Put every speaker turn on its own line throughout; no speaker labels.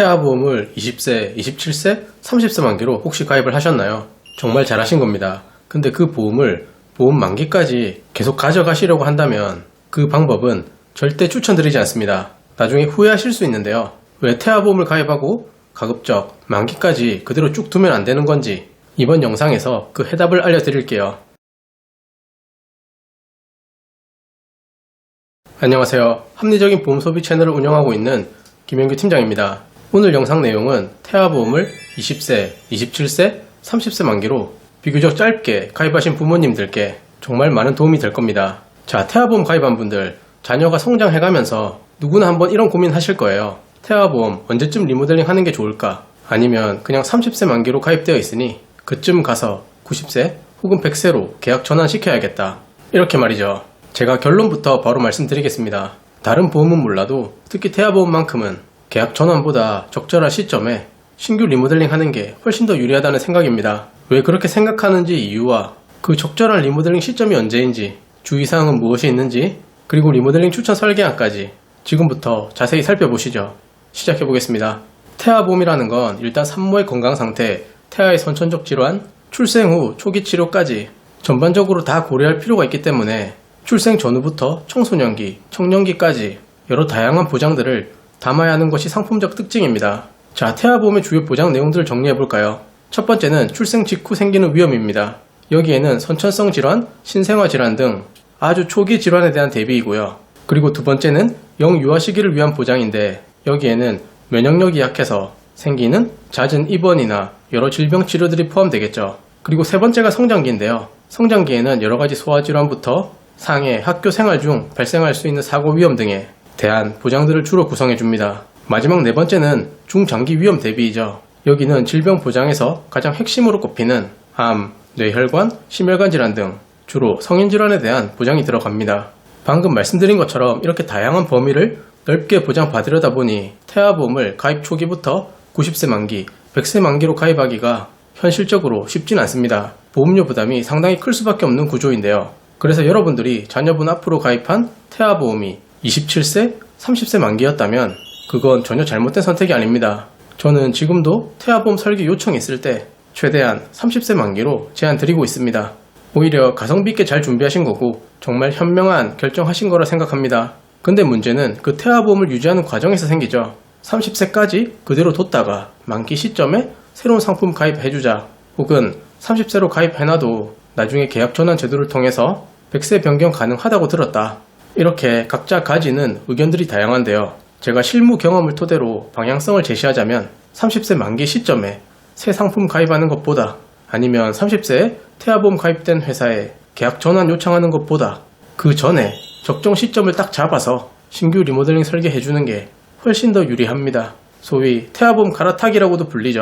태아보험을 20세, 27세, 30세 만기로 혹시 가입을 하셨나요? 정말 잘하신 겁니다. 근데 그 보험을 보험 만기까지 계속 가져가시려고 한다면 그 방법은 절대 추천드리지 않습니다. 나중에 후회하실 수 있는데요. 왜 태아보험을 가입하고 가급적 만기까지 그대로 쭉 두면 안 되는 건지 이번 영상에서 그 해답을 알려드릴게요. 안녕하세요. 합리적인 보험 소비 채널을 운영하고 있는 김영규 팀장입니다. 오늘 영상 내용은 태아보험을 20세, 27세, 30세 만기로 비교적 짧게 가입하신 부모님들께 정말 많은 도움이 될 겁니다. 자, 태아보험 가입한 분들, 자녀가 성장해가면서 누구나 한번 이런 고민 하실 거예요. 태아보험 언제쯤 리모델링 하는 게 좋을까? 아니면 그냥 30세 만기로 가입되어 있으니 그쯤 가서 90세 혹은 100세로 계약 전환시켜야겠다. 이렇게 말이죠. 제가 결론부터 바로 말씀드리겠습니다. 다른 보험은 몰라도 특히 태아보험만큼은 계약 전환보다 적절한 시점에 신규 리모델링 하는 게 훨씬 더 유리하다는 생각입니다. 왜 그렇게 생각하는지 이유와 그 적절한 리모델링 시점이 언제인지, 주의사항은 무엇이 있는지, 그리고 리모델링 추천 설계안까지 지금부터 자세히 살펴보시죠. 시작해보겠습니다. 태아보험이라는 건 일단 산모의 건강 상태, 태아의 선천적 질환, 출생 후 초기 치료까지 전반적으로 다 고려할 필요가 있기 때문에 출생 전후부터 청소년기, 청년기까지 여러 다양한 보장들을 담아야 하는 것이 상품적 특징입니다. 자, 태아보험의 주요 보장 내용들을 정리해볼까요? 첫 번째는 출생 직후 생기는 위험입니다. 여기에는 선천성 질환, 신생아 질환 등 아주 초기 질환에 대한 대비이고요. 그리고 두 번째는 영유아 시기를 위한 보장인데 여기에는 면역력이 약해서 생기는 잦은 입원이나 여러 질병 치료들이 포함되겠죠. 그리고 세 번째가 성장기인데요. 성장기에는 여러가지 소아질환부터 상해, 학교 생활 중 발생할 수 있는 사고 위험 등에 대한 보장들을 주로 구성해줍니다. 마지막 네 번째는 중장기 위험 대비이죠. 여기는 질병 보장에서 가장 핵심으로 꼽히는 암, 뇌혈관, 심혈관 질환 등 주로 성인 질환에 대한 보장이 들어갑니다. 방금 말씀드린 것처럼 이렇게 다양한 범위를 넓게 보장받으려다 보니 태아보험을 가입 초기부터 90세 만기, 100세 만기로 가입하기가 현실적으로 쉽진 않습니다. 보험료 부담이 상당히 클 수밖에 없는 구조인데요. 그래서 여러분들이 자녀분 앞으로 가입한 태아보험이 27세, 30세 만기였다면 그건 전혀 잘못된 선택이 아닙니다. 저는 지금도 태아보험 설계 요청이 있을 때 최대한 30세 만기로 제안 드리고 있습니다. 오히려 가성비 있게 잘 준비하신 거고 정말 현명한 결정하신 거라 생각합니다. 근데 문제는 그 태아보험을 유지하는 과정에서 생기죠. 30세까지 그대로 뒀다가 만기 시점에 새로운 상품 가입해주자, 혹은 30세로 가입해놔도 나중에 계약 전환 제도를 통해서 100세 변경 가능하다고 들었다. 이렇게 각자 가지는 의견들이 다양한데요. 제가 실무 경험을 토대로 방향성을 제시하자면 30세 만기 시점에 새 상품 가입하는 것보다, 아니면 30세에 태아보험 가입된 회사에 계약 전환 요청하는 것보다 그 전에 적정 시점을 딱 잡아서 신규 리모델링 설계해주는 게 훨씬 더 유리합니다. 소위 태아보험 갈아타기라고도 불리죠.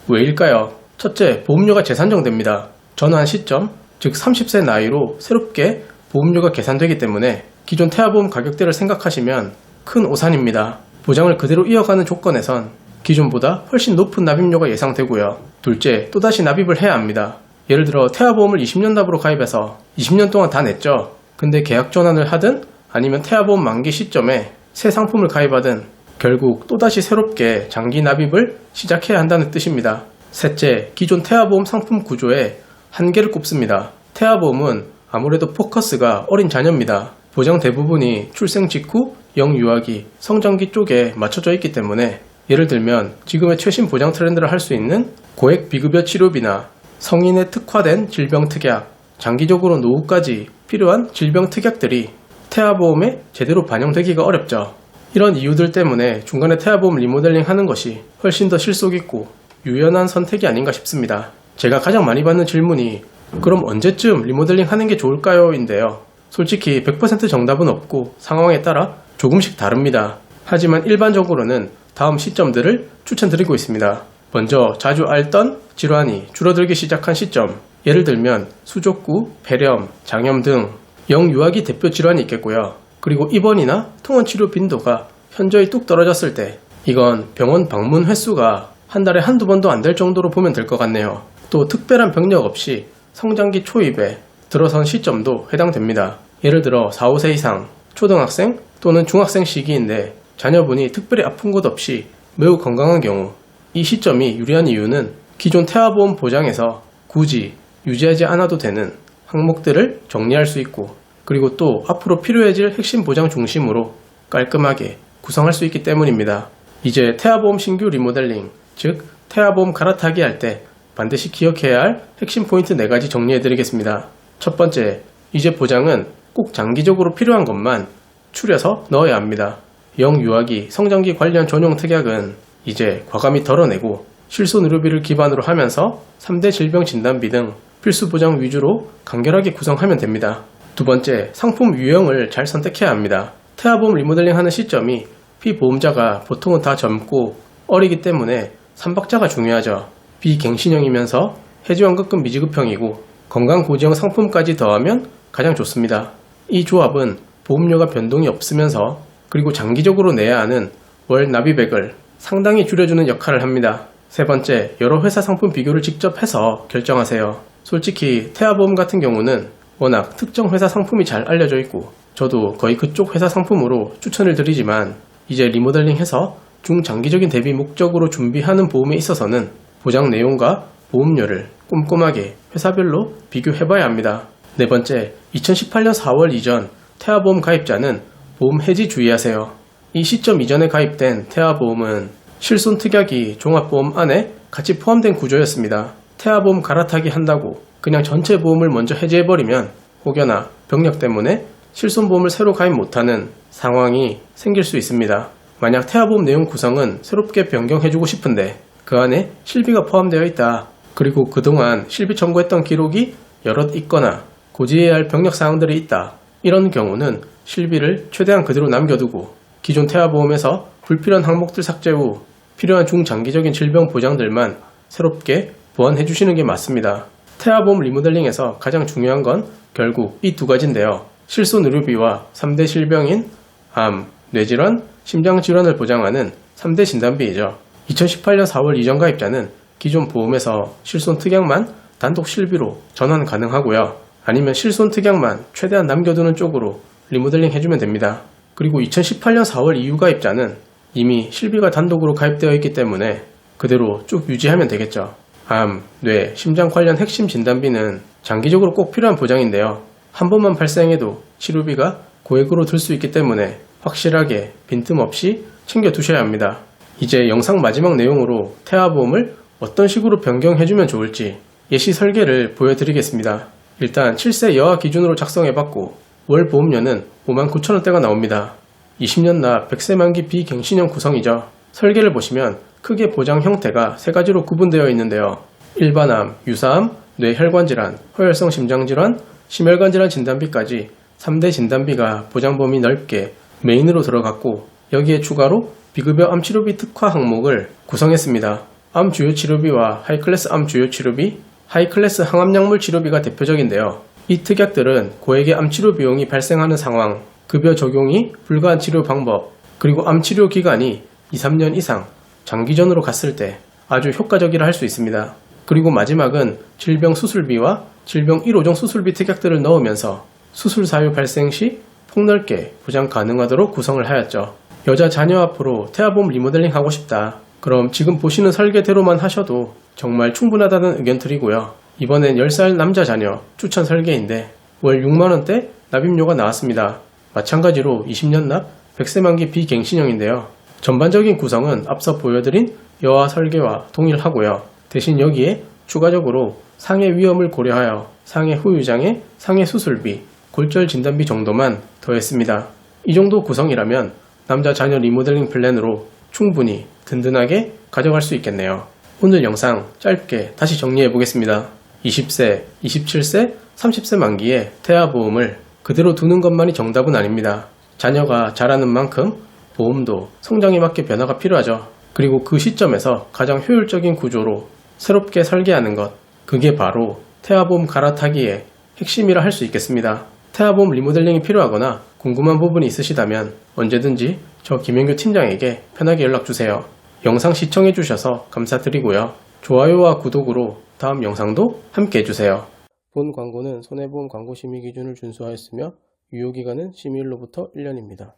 왜일까요? 첫째, 보험료가 재산정됩니다. 전환 시점, 즉 30세 나이로 새롭게 보험료가 계산되기 때문에 기존 태아보험 가격대를 생각하시면 큰 오산입니다. 보장을 그대로 이어가는 조건에선 기존보다 훨씬 높은 납입료가 예상되고요. 둘째, 또다시 납입을 해야 합니다. 예를 들어 태아보험을 20년 납으로 가입해서 20년 동안 다 냈죠. 근데 계약 전환을 하든 아니면 태아보험 만기 시점에 새 상품을 가입하든 결국 또다시 새롭게 장기 납입을 시작해야 한다는 뜻입니다. 셋째, 기존 태아보험 상품 구조에 한계를 꼽습니다. 태아보험은 아무래도 포커스가 어린 자녀입니다. 보장 대부분이 출생 직후 영유아기, 성장기 쪽에 맞춰져 있기 때문에 예를 들면 지금의 최신 보장 트렌드를 할 수 있는 고액 비급여 치료비나 성인에 특화된 질병 특약, 장기적으로 노후까지 필요한 질병 특약들이 태아보험에 제대로 반영되기가 어렵죠. 이런 이유들 때문에 중간에 태아보험 리모델링 하는 것이 훨씬 더 실속 있고 유연한 선택이 아닌가 싶습니다. 제가 가장 많이 받는 질문이 그럼 언제쯤 리모델링 하는 게 좋을까요? 인데요. 솔직히 100% 정답은 없고 상황에 따라 조금씩 다릅니다. 하지만 일반적으로는 다음 시점들을 추천드리고 있습니다. 먼저 자주 앓던 질환이 줄어들기 시작한 시점, 예를 들면 수족구, 폐렴, 장염 등 영유아기 대표 질환이 있겠고요. 그리고 입원이나 통원 치료 빈도가 현저히 뚝 떨어졌을 때, 이건 병원 방문 횟수가 한 달에 한두 번도 안 될 정도로 보면 될 것 같네요. 또 특별한 병력 없이 성장기 초입에 들어선 시점도 해당됩니다. 예를 들어 4, 5세 이상 초등학생 또는 중학생 시기인데 자녀분이 특별히 아픈 곳 없이 매우 건강한 경우, 이 시점이 유리한 이유는 기존 태아보험 보장에서 굳이 유지하지 않아도 되는 항목들을 정리할 수 있고, 그리고 또 앞으로 필요해질 핵심 보장 중심으로 깔끔하게 구성할 수 있기 때문입니다. 이제 태아보험 신규 리모델링, 즉 태아보험 갈아타기 할 때 반드시 기억해야 할 핵심 포인트 4가지 정리해드리겠습니다. 첫 번째, 이제 보장은 꼭 장기적으로 필요한 것만 추려서 넣어야 합니다. 영유아기, 성장기 관련 전용 특약은 이제 과감히 덜어내고 실손 의료비를 기반으로 하면서 3대 질병 진단비 등 필수 보장 위주로 간결하게 구성하면 됩니다. 두 번째, 상품 유형을 잘 선택해야 합니다. 태아보험 리모델링 하는 시점이 피보험자가 보통은 다 젊고 어리기 때문에 3박자가 중요하죠. 비갱신형이면서 해지환급금 미지급형이고 건강고지형 상품까지 더하면 가장 좋습니다. 이 조합은 보험료가 변동이 없으면서 그리고 장기적으로 내야 하는 월 납입액을 상당히 줄여주는 역할을 합니다. 세 번째, 여러 회사 상품 비교를 직접 해서 결정하세요. 솔직히 태아보험 같은 경우는 워낙 특정 회사 상품이 잘 알려져 있고 저도 거의 그쪽 회사 상품으로 추천을 드리지만, 이제 리모델링해서 중장기적인 대비 목적으로 준비하는 보험에 있어서는 보장 내용과 보험료를 꼼꼼하게 회사별로 비교해봐야 합니다. 네 번째, 2018년 4월 이전 태아보험 가입자는 보험 해지 주의하세요. 이 시점 이전에 가입된 태아보험은 실손 특약이 종합보험 안에 같이 포함된 구조였습니다. 태아보험 갈아타기 한다고 그냥 전체 보험을 먼저 해지해버리면 혹여나 병력 때문에 실손보험을 새로 가입 못하는 상황이 생길 수 있습니다. 만약 태아보험 내용 구성은 새롭게 변경해주고 싶은데 그 안에 실비가 포함되어 있다, 그리고 그동안 실비 청구했던 기록이 여럿 있거나 고지해야 할 병력 사항들이 있다, 이런 경우는 실비를 최대한 그대로 남겨두고 기존 태아보험에서 불필요한 항목들 삭제 후 필요한 중장기적인 질병 보장들만 새롭게 보완해 주시는 게 맞습니다. 태아보험 리모델링에서 가장 중요한 건 결국 이 두 가지인데요. 실손 의료비와 3대 질병인 암, 뇌질환, 심장질환을 보장하는 3대 진단비이죠. 2018년 4월 이전 가입자는 기존 보험에서 실손 특약만 단독 실비로 전환 가능하고요. 아니면 실손 특약만 최대한 남겨두는 쪽으로 리모델링 해주면 됩니다. 그리고 2018년 4월 이후 가입자는 이미 실비가 단독으로 가입되어 있기 때문에 그대로 쭉 유지하면 되겠죠. 암, 뇌, 심장 관련 핵심 진단비는 장기적으로 꼭 필요한 보장인데요. 한 번만 발생해도 치료비가 고액으로 들 수 있기 때문에 확실하게 빈틈없이 챙겨두셔야 합니다. 이제 영상 마지막 내용으로 태아보험을 어떤 식으로 변경해주면 좋을지 예시 설계를 보여드리겠습니다. 일단 7세 여아 기준으로 작성해봤고 월 보험료는 59,000원대가 나옵니다. 20년 납 100세 만기 비갱신형 구성이죠. 설계를 보시면 크게 보장 형태가 3가지로 구분되어 있는데요. 일반암, 유사암, 뇌혈관질환, 허혈성 심장질환, 심혈관질환 진단비까지 3대 진단비가 보장 범위 넓게 메인으로 들어갔고, 여기에 추가로 비급여 암치료비 특화 항목을 구성했습니다. 암 주요 치료비와 하이클래스 암 주요 치료비, 하이클래스 항암약물 치료비가 대표적인데요. 이 특약들은 고액의 암치료 비용이 발생하는 상황, 급여 적용이 불가한 치료 방법, 그리고 암치료 기간이 2-3년 이상 장기전으로 갔을 때 아주 효과적이라 할 수 있습니다. 그리고 마지막은 질병 수술비와 질병 1호종 수술비 특약들을 넣으면서 수술 사유 발생 시 폭넓게 보장 가능하도록 구성을 하였죠. 여자 자녀 앞으로 태아보험 리모델링 하고 싶다, 그럼 지금 보시는 설계대로만 하셔도 정말 충분하다는 의견 드리고요. 이번엔 10살 남자 자녀 추천 설계인데 월 6만원대 납입료가 나왔습니다. 마찬가지로 20년 납 100세 만기 비갱신형인데요. 전반적인 구성은 앞서 보여드린 여아 설계와 동일하고요. 대신 여기에 추가적으로 상해 위험을 고려하여 상해 후유장애, 상해 수술비, 골절 진단비 정도만 더했습니다. 이 정도 구성이라면 남자 자녀 리모델링 플랜으로 충분히 든든하게 가져갈 수 있겠네요. 오늘 영상 짧게 다시 정리해 보겠습니다. 20세, 27세, 30세 만기에 태아보험을 그대로 두는 것만이 정답은 아닙니다. 자녀가 자라는 만큼 보험도 성장에 맞게 변화가 필요하죠. 그리고 그 시점에서 가장 효율적인 구조로 새롭게 설계하는 것, 그게 바로 태아보험 갈아타기의 핵심이라 할 수 있겠습니다. 태아보험 리모델링이 필요하거나 궁금한 부분이 있으시다면 언제든지 저 김현규 팀장에게 편하게 연락주세요. 영상 시청해주셔서 감사드리고요. 좋아요와 구독으로 다음 영상도 함께 해주세요. 본 광고는 손해보험 광고 심의 기준을 준수하였으며 유효기간은 심의일로부터 1년입니다.